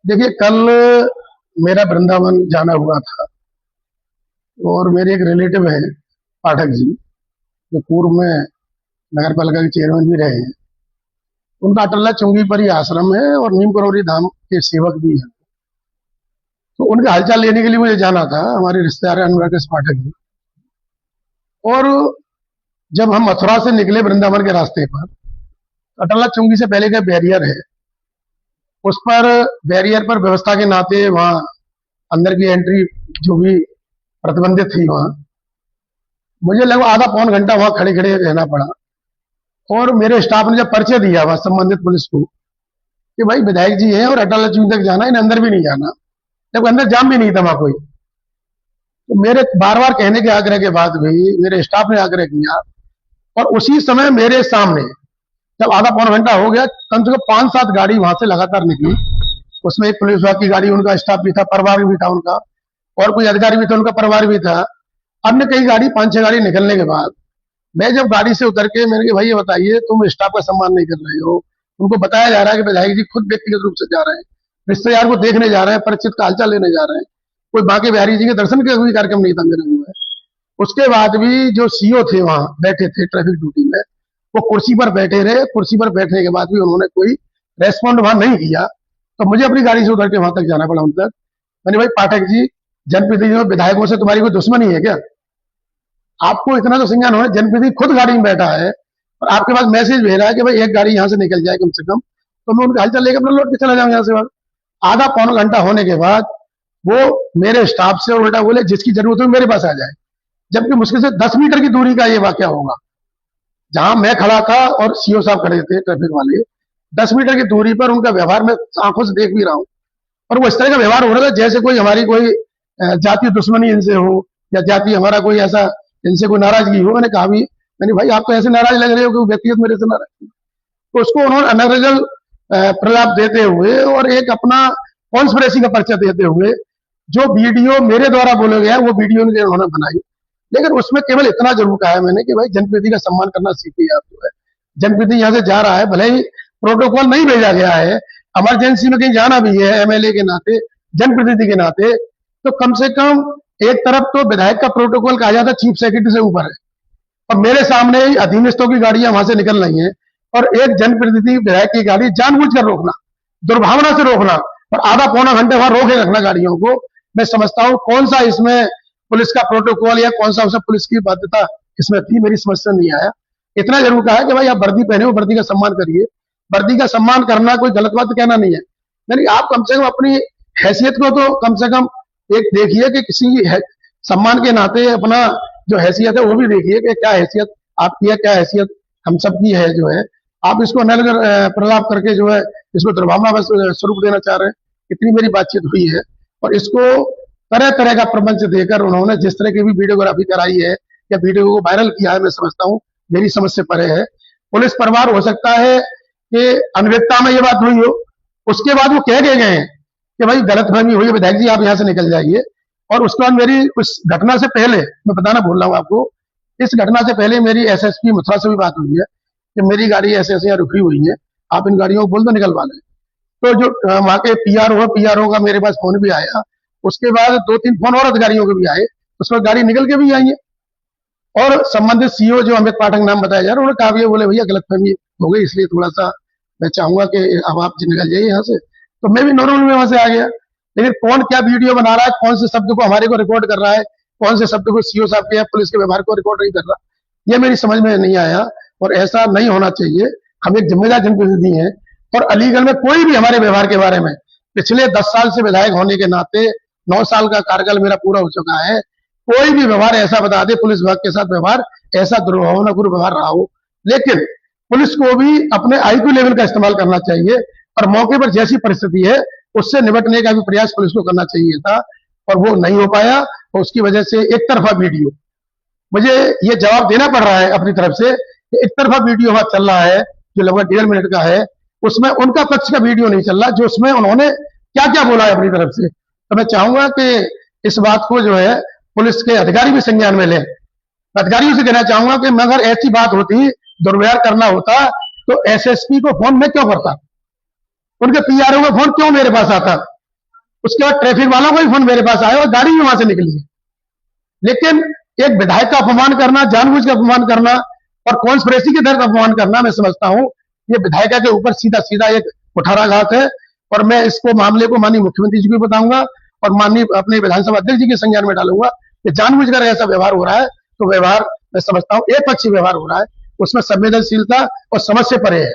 देखिए, कल मेरा वृंदावन जाना हुआ था और मेरे एक रिलेटिव है, पाठक जी, जो पूर्व में नगर पालिका के चेयरमैन भी रहे हैं। उनका अटल्ला चुंगी पर ही आश्रम है और नीम करोली धाम के सेवक भी हैं। तो उनके हालचाल लेने के लिए मुझे जाना था, हमारे रिश्तेदार हैं अनुराग पाठक जी। और जब हम मथुरा से निकले वृंदावन के रास्ते पर, अटल्ला चुंगी से पहले का बैरियर है, उस पर बैरियर पर व्यवस्था के नाते वहां अंदर की एंट्री जो भी प्रतिबंधित थी, वहां मुझे लगभग आधा पौन घंटा वहां खड़े खड़े रहना पड़ा। और मेरे स्टाफ ने जब परिचय दिया वहां संबंधित पुलिस को कि भाई विधायक जी हैं और अटल चौक तक जाना है, इन्हें अंदर भी नहीं जाना, जब अंदर जाम भी नहीं था वहां कोई। तो मेरे बार बार कहने के आग्रह के बाद भी मेरे स्टाफ ने आग्रह किया, और उसी समय मेरे सामने जब आधा पौन घंटा हो गया, कम से कम 5-7 गाड़ी वहां से लगातार निकली। उसमें एक पुलिस विभाग की गाड़ी, उनका स्टाफ भी था, परिवार भी था उनका, और कोई अधिकारी भी था, उनका परिवार भी था। अन्य कई गाड़ी, 5-6 गाड़ी निकलने के बाद मैं जब गाड़ी से उतर के मैंने कहा भाई ये बताइए, तुम स्टाफ का सम्मान नहीं कर रहे हो। उनको बताया जा रहा है कि विधायक जी खुद व्यक्तिगत रूप से जा रहे हैं, रिश्तेदार को देखने जा रहे हैं, परिचित का हालचाल लेने जा रहे हैं, कोई बांके बिहारी जी के दर्शन का कोई कार्यक्रम नहीं था मेरे हुआ है। उसके बाद भी जो सीओ थे वहां बैठे थे ट्रैफिक ड्यूटी में, वो कुर्सी पर बैठे रहे। कुर्सी पर बैठने के बाद भी उन्होंने कोई रेस्पॉन्ड वहां नहीं किया। तो मुझे अपनी गाड़ी से उतर के वहां तक जाना पड़ा उन तक। मैंने भाई पाठक जी, जनप्रतिनिधियों विधायकों से तुम्हारी कोई दुश्मनी है क्या? आपको इतना तो संज्ञान होना, जनप्रतिनिधि खुद गाड़ी में बैठा है और आपके पास मैसेज भेज रहा है कि भाई एक गाड़ी यहां से निकल जाए कम से कम, तो मैं उनका हालचाल लेकर अपना लौट के चला जाऊं यहाँ से। आधा पौन घंटा होने के बाद वो मेरे स्टाफ से उल्टा बोले जिसकी जरूरत हो मेरे पास आ जाए, जबकि मुश्किल से 10 मीटर की दूरी का ये वाक्य होगा। जहां मैं खड़ा था और सीओ साहब खड़े थे ट्रैफिक वाले, 10 मीटर की दूरी पर उनका व्यवहार मैं आंखों से देख भी रहा हूं। और वो इस तरह का व्यवहार हो रहा था जैसे कोई हमारी कोई जातीय दुश्मनी इनसे हो, या जाति हमारा कोई ऐसा इनसे कोई नाराजगी हो। मैंने कहा भी, मैंने भाई आप तो ऐसे नाराज लग रहे हो कि व्यक्तिगत मेरे से नाराज। तो उसको उन्होंने अनर्गल प्रलाप देते हुए और एक अपना कॉन्स्पिरेसी का पर्चा देते हुए जो वीडियो मेरे द्वारा बोला गया वो वीडियो उन्होंने बनाई। लेकिन उसमें केवल इतना जरूर कहा है मैंने कि भाई जनप्रतिनिधि का सम्मान करना सीखिए आप। जो है जनप्रतिनिधि यहाँ से जा रहा है, भले ही प्रोटोकॉल नहीं भेजा गया है, इमरजेंसी में कहीं जाना भी है एमएलए के नाते, जनप्रतिनिधि के नाते, तो कम से कम एक तरफ तो विधायक का प्रोटोकॉल कहा जाता है चीफ सेक्रेटरी से ऊपर है, और मेरे सामने ही अधीनस्थों की गाड़ियां वहां से निकल रही हैं, और एक जनप्रतिनिधि विधायक की गाड़ी जानबूझकर रोकना, दुर्भावना से रोकना और आधा पौना घंटे वहां रोके रखना गाड़ियों को, मैं समझता हूं कौन सा इसमें पुलिस का प्रोटोकॉल या कौन सा उसमें पुलिस की बाध्यता इसमें थी, मेरी समझ से नहीं आया। इतना जरूर कहा कि भाई आप वर्दी पहने हो, वर्दी का सम्मान करिए। वर्दी का सम्मान करना कोई गलत बात कहना नहीं है, यानी आप कम से कम अपनी हैसियत को तो कम से कम एक देखिए कि किसी सम्मान के नाते अपना जो हैसियत है वो भी देखिए कि क्या हैसियत आपकी है, क्या हैसियत हम सबकी है। जो है आप इसको अनर्गल प्रलाप करके जो है इसको दुर्भावना स्वरूप देना चाह रहे हैं। इतनी मेरी बातचीत हुई है, और इसको तरह तरह का प्रपंच देकर उन्होंने जिस तरह की भी वीडियोग्राफी कराई है या वीडियो को वायरल किया है, मैं समझता हूँ मेरी समझ से परे है। पुलिस परिवार हो सकता है कि अनभिज्ञता में ये बात हुई हो, उसके बाद वो कह के गए कि भाई गलतफहमी हुई है, विधायक जी आप यहाँ से निकल जाइए। और उसके बाद मेरी उस घटना से पहले, मैं बताना भूल रहा हूँ आपको, इस घटना से पहले मेरी एसएसपी मथुरा से भी बात हुई है कि मेरी गाड़ी ऐसे ऐसे यहाँ रुकी हुई है, आप इन गाड़ियों को बोल दो निकलवा लें। तो जो वहां के पीआरओ का मेरे पास फोन भी आया, उसके बाद 2-3 फोन और अधिकारियों के भी आए, उसमें गाड़ी निकल के भी आई है। और संबंधित सीओ जो अमित पाठक नाम बताया जा रहा है, उन्होंने कहा भी बोले भैया गलतफहमी हो गई, इसलिए थोड़ा सा मैं चाहूंगा कि अब आप निकल जाइए यहाँ से। तो मैं भी नॉर्मल में वहां से आ गया। लेकिन कौन क्या वीडियो बना रहा है, कौन से शब्द को हमारे को रिकॉर्ड कर रहा है, कौन से शब्द को सीओ साहब के या पुलिस के व्यवहार को रिकॉर्ड नहीं कर रहा, ये मेरी समझ में नहीं आया, और ऐसा नहीं होना चाहिए। हम एक जिम्मेदार जनप्रतिनिधि हैं, और अलीगढ़ में कोई भी हमारे व्यवहार के बारे में, पिछले 10 साल से विधायक होने के नाते 9 साल का कार्यकाल मेरा पूरा हो चुका है, कोई भी व्यवहार ऐसा बता दे पुलिस विभाग के साथ व्यवहार ऐसा दुर्भावनापूर्ण व्यवहार रहा हो। लेकिन पुलिस को भी अपने आईक्यू लेवल का इस्तेमाल करना चाहिए, और मौके पर जैसी परिस्थिति है उससे निपटने का भी प्रयास पुलिस को करना चाहिए था, और वो नहीं हो पाया। और उसकी वजह से एक तरफा वीडियो, मुझे ये जवाब देना पड़ रहा है अपनी तरफ से कि एक तरफा वीडियो वहां चल रहा है जो लगभग 1.5 मिनट का है, उसमें उनका पक्ष का वीडियो नहीं चल रहा जो उसमें उन्होंने क्या क्या बोला है अपनी तरफ से। तो मैं चाहूंगा कि इस बात को जो है पुलिस के अधिकारी भी संज्ञान में लें। अधिकारियों से कहना चाहूंगा कि अगर ऐसी बात होती, दुर्व्यवहार करना होता, तो एसएसपी को फोन मैं क्यों करता, उनके पीआरओ का फोन क्यों मेरे पास आता। उसके बाद ट्रैफिक वालों का भी फोन मेरे पास आया और गाड़ी भी वहां से निकली है। लेकिन एक विधायक का अपमान करना, जानबूझ के अपमान करना और कॉन्स्पिरेसी के तहत अपमान करना, मैं समझता हूं ये विधायिका के ऊपर सीधा सीधा एक कुठाराघात है। और मैं इसको मामले को माननीय मुख्यमंत्री जी को बताऊंगा और माननीय अपने विधानसभा अध्यक्ष जी के संज्ञान में डालूंगा कि जानबूझकर ऐसा व्यवहार हो रहा है। तो व्यवहार मैं समझता हूं एक पक्षीय व्यवहार हो रहा है, उसमें संवेदनशीलता और समझ से परे है।